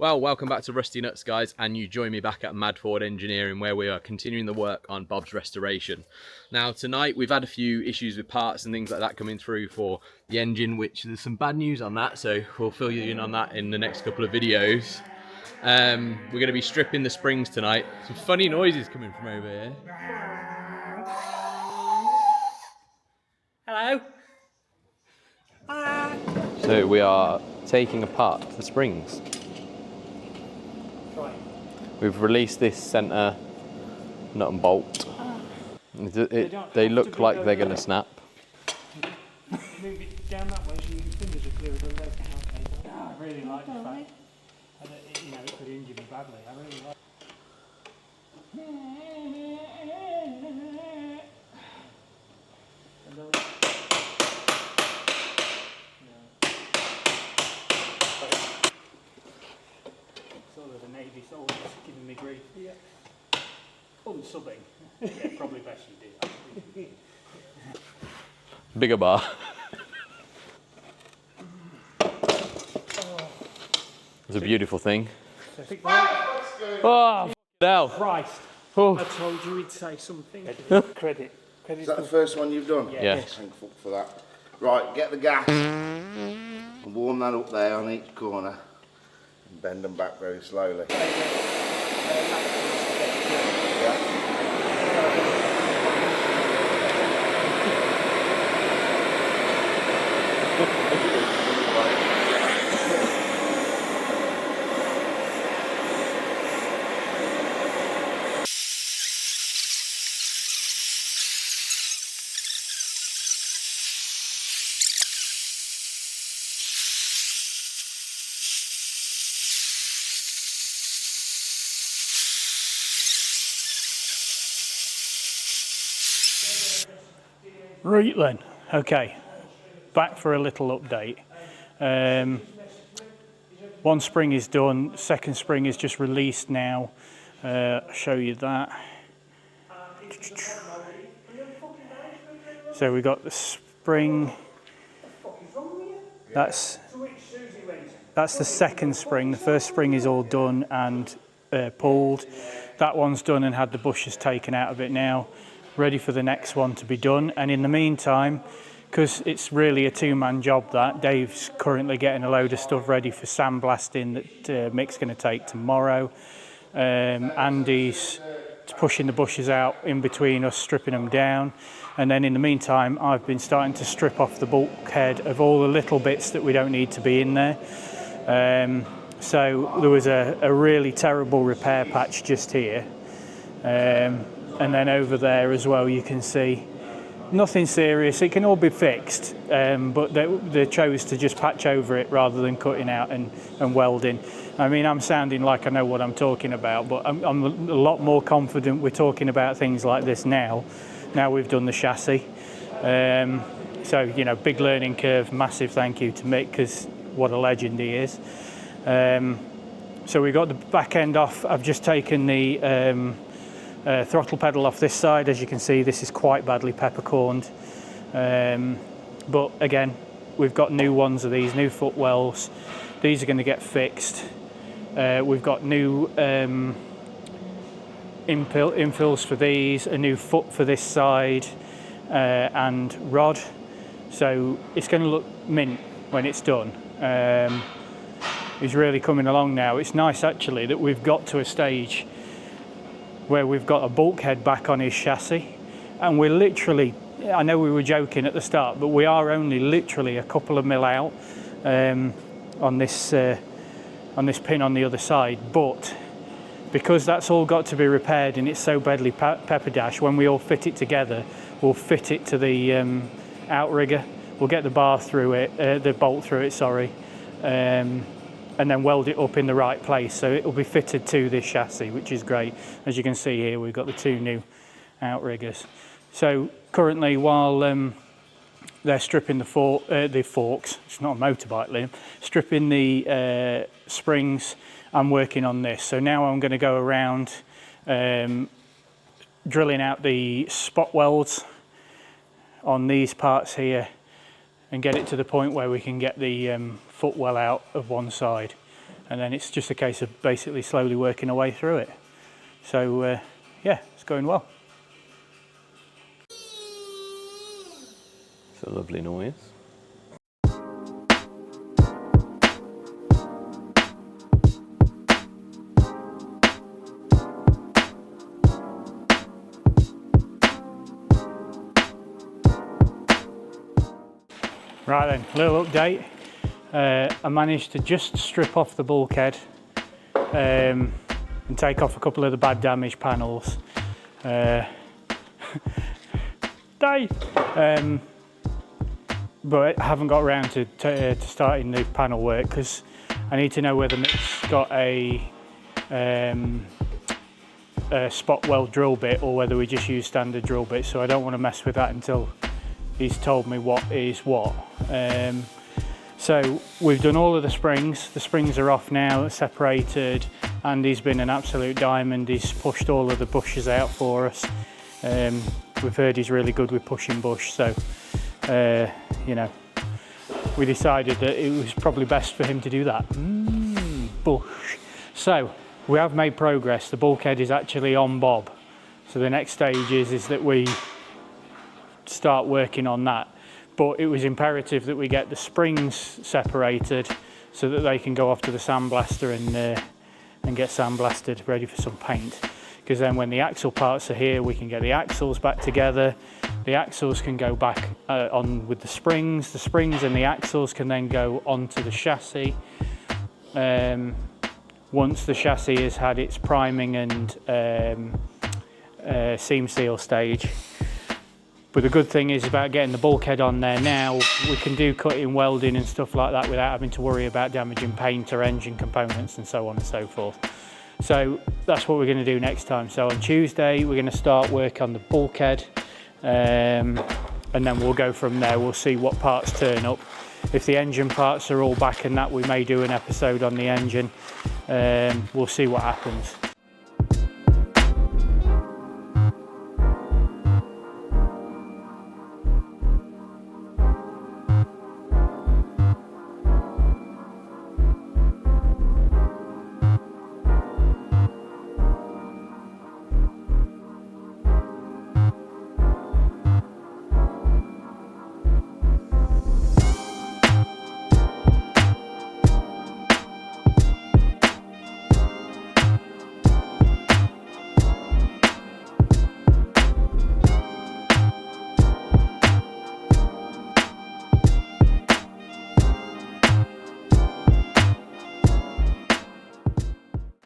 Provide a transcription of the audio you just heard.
Well, welcome back to Rusty Nuts, guys, and you join me back at Mad Ford Engineering, where we are continuing the work on Bob's restoration. Now, tonight we've had a few issues with parts and things like that coming through for the engine, which there's some bad news on that, so we'll fill you in on that in the next couple of videos. We're going to be stripping the springs tonight. Some funny noises coming from over here. Hello. So we are taking apart the springs. We've released this centre nut and bolt. They look like they're going to snap. Move it down that way so your fingers are clear of the leg. Okay. I really like the fact that it could injure me badly. I really like. Sort of the Navy soldiers giving me grief. Yeah. Unsubbing. Yeah, probably best you do that. Bigger bar. It's a beautiful thing. Oh, now. Christ. Oh. I told you he'd say something. Credit. Is that the first one you've done? Yes. Thankful for that. Right, get the gas and warm that up there on each corner and bend them back very slowly. Right then, okay, back for a little update. One spring is done, second spring is just released now. I'll show you that. So we got the spring, that's the second spring. The first spring is all done and pulled. That one's done and had the bushes taken out of it now. Ready for the next one to be done, and in the meantime, because it's really a two-man job, that Dave's currently getting a load of stuff ready for sandblasting that Mick's going to take tomorrow. Andy's pushing the bushes out in between us, stripping them down, and then in the meantime I've been starting to strip off the bulkhead of all the little bits that we don't need to be in there. So there was a really terrible repair patch just here. And then over there as well, you can see nothing serious. It can all be fixed, but they chose to just patch over it rather than cutting out and welding. I mean, I'm sounding like I know what I'm talking about, but I'm a lot more confident we're talking about things like this now we've done the chassis. So, you know, big learning curve, massive thank you to Mick, because what a legend he is. So we got the back end off. I've just taken the throttle pedal off this side. As you can see, this is quite badly peppercorned, but again, we've got new ones of these, new footwells. These are going to get fixed. We've got new infills for these, a new foot for this side, and rod, so it's going to look mint when it's done. It's really coming along now. It's nice actually that we've got to a stage where we've got a bulkhead back on his chassis, and we're literally, I know we were joking at the start, but we are only literally a couple of mil out on this pin on the other side. But because that's all got to be repaired and it's so badly pepperdash, when we all fit it together, we'll fit it to the outrigger. We'll get the bar through it, the bolt through it, sorry, and then weld it up in the right place, so it will be fitted to this chassis, which is great. As you can see here, we've got the two new outriggers. So currently, while they're stripping the forks, it's not a motorbike limb, stripping the springs, I'm working on this. So now I'm going to go around drilling out the spot welds on these parts here and get it to the point where we can get the footwell out of one side. and then it's just a case of basically slowly working our way through it. So yeah, it's going well. It's a lovely noise. Right then, little update. I managed to just strip off the bulkhead and take off a couple of the bad damaged panels. Dave! But I haven't got around to starting the panel work because I need to know whether Mick's got a spot weld drill bit or whether we just use standard drill bits, so I don't want to mess with that until he's told me what is what. So we've done all of the springs are off now, separated. Andy's been an absolute diamond, he's pushed all of the bushes out for us. We've heard he's really good with pushing bush, so you know, we decided that it was probably best for him to do that. Bush. So we have made progress, the bulkhead is actually on bob. So the next stage is that we start working on that, but it was imperative that we get the springs separated so that they can go off to the sandblaster and get sandblasted ready for some paint, because then when the axle parts are here we can get the axles back together, the axles can go back on with the springs and the axles can then go onto the chassis once the chassis has had its priming and seam seal stage. But the good thing is about getting the bulkhead on there now, we can do cutting, welding and stuff like that without having to worry about damaging paint or engine components and so on and so forth. So that's what we're going to do next time. So on Tuesday we're going to start work on the bulkhead and then we'll go from there. We'll see what parts turn up. If the engine parts are all back and that, we may do an episode on the engine. We'll see what happens.